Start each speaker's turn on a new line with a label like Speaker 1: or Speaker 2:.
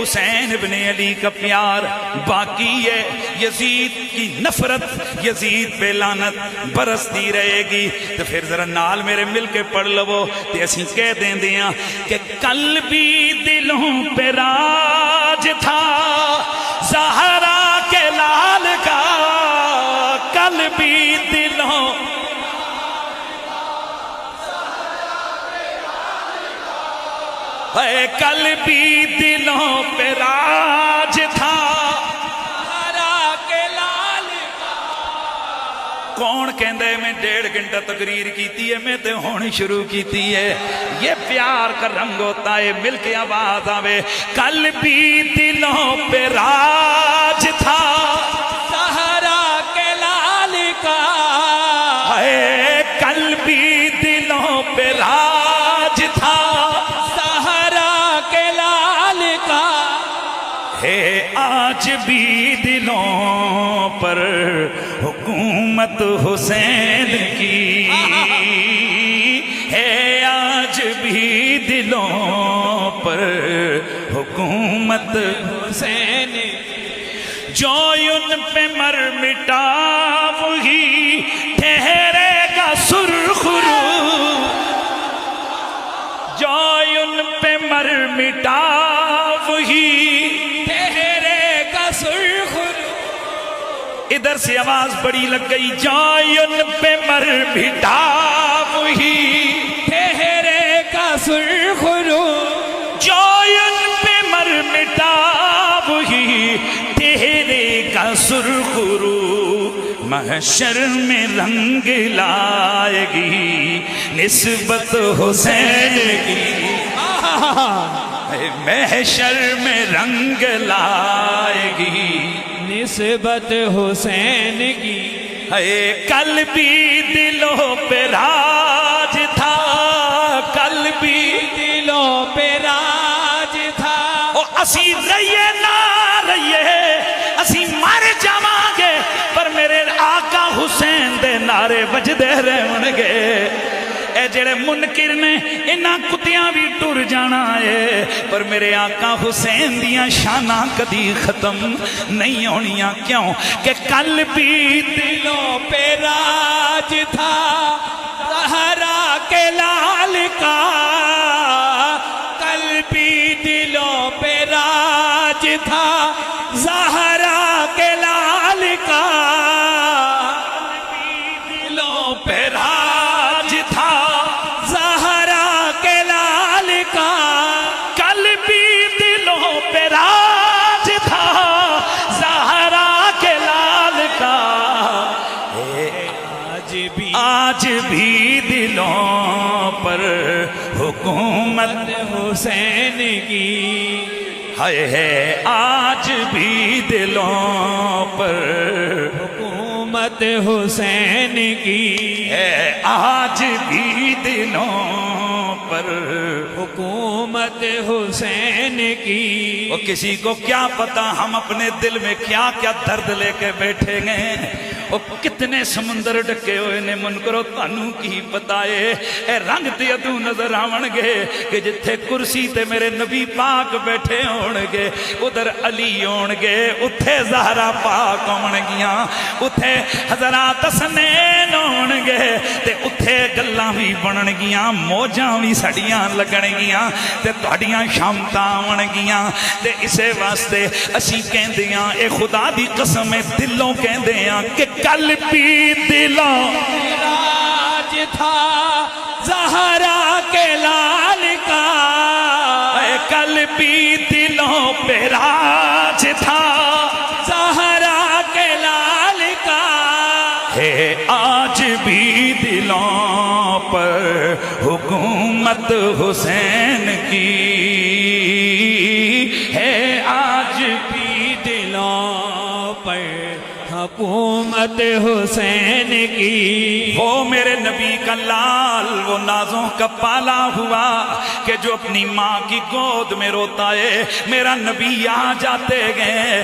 Speaker 1: حسین ابن علی کا پیار باقی ہے، یزید کی نفرت یزید پہ لعنت برستی رہے گی۔ تو پھر ذرا نال میرے مل کے پڑھ لو تے اسی کہہ دیں دیاں کہ کل بھی دلوں پہ راج تھا زہرا کے لال کا، کل بھی دلوں اے کل بھی دلوں پہ راج تھا زہرا کے لال کا۔ کون کہندے میں 1.5 گھنٹہ تقریر کیتی ہے، میں تے ہونی شروع کیتی ہے۔ یہ پیار کا رنگ ہوتا ہے، مل کے آواز آوے کل بھی دلوں پہ راج تھا زہرا کے لال کا، اے کل بھی دلوں پہ راج تھا ہے، آج بھی دلوں پر حکومت حسین کی ہے، آج بھی دلوں پر حکومت حسین، جو ان پہ مر مٹا وہی ٹھہرے گا سرخ رو، جو ان پہ مر مٹا وہی ادھر سے آواز بڑی لگ گئی، جائے ان پہ مر مٹا وہی ٹھہرے گا سرخ رو، جائے ان پہ مر مٹا وہی ٹھہرے گا سرخ رو، محشر میں رنگ لائے گی نسبت حسین کی، محشر میں رنگ لائے گی نسبت حسین کی، اے کل بھی دلوں پہ راج تھا، کل بھی دلوں پہ راج تھا، او اسی رہیے نہ رہیے اسی مر جاواں گے پر میرے آقا حسین دے نعرے بجدے رہن گے۔ اے جڑے منکر نے انہاں کتیاں بھی ٹر جانا ہے پر میرے آقا حسین دیاں شاناں کدی ختم نہیں ہونیاں، کیوں کہ کل بھی دلوں پہ راج تھا زہرا کے لال کا، کل بھی دلوں پہ راج تھا زہرا کے لال کا، دلوں پہ راج تھا زہرا کے لال کا، کل بھی دلوں پہ راج تھا زہرا کے لال کا، آج بھی دلوں پر حکومت حسین کی ہے، آج بھی دلوں پر حکومت حسین کی ہے، آج بھی دلوں پر حکومت حسین کی۔ وہ کسی کو کیا پتا ہم اپنے دل میں کیا کیا درد لے کے بیٹھے گئے، وہ کتنے سمندر ڈکے ہوئے نے منکرو تانوں کی پتا ہے، اے رنگ تے ادو نظر آون گے کہ جتھے کرسی تے میرے نبی پاک بیٹھے ہون گے ادھر علی ہون گے، اتھے زہرا پاک ہون گیاں، اتھے حضرات حسنین ہون گے تے اتھے گلاں بھی بنن گیاں، موجاں بھی سڑیاں لگن گیاں تے تہاڈیاں شامتاں آون گیاں، تے اسے واسطے اسی کہندیاں اے خدا دی قسم دلوں کہندیاں کہ کل بھی دلوں راج تھا زہرا کے لال کا، اے کل بھی دلوں پہ راج تھا زہرا کے لال کا، ہے آج بھی دلوں پر حکومت حسین کی ہے، آج بھی دلوں پر حکومت حسین کی۔ وہ میرے نبی کا لال، وہ نازوں کا پالا ہوا کہ جو اپنی ماں کی گود میں روتا ہے، میرا نبی آ جاتے گئے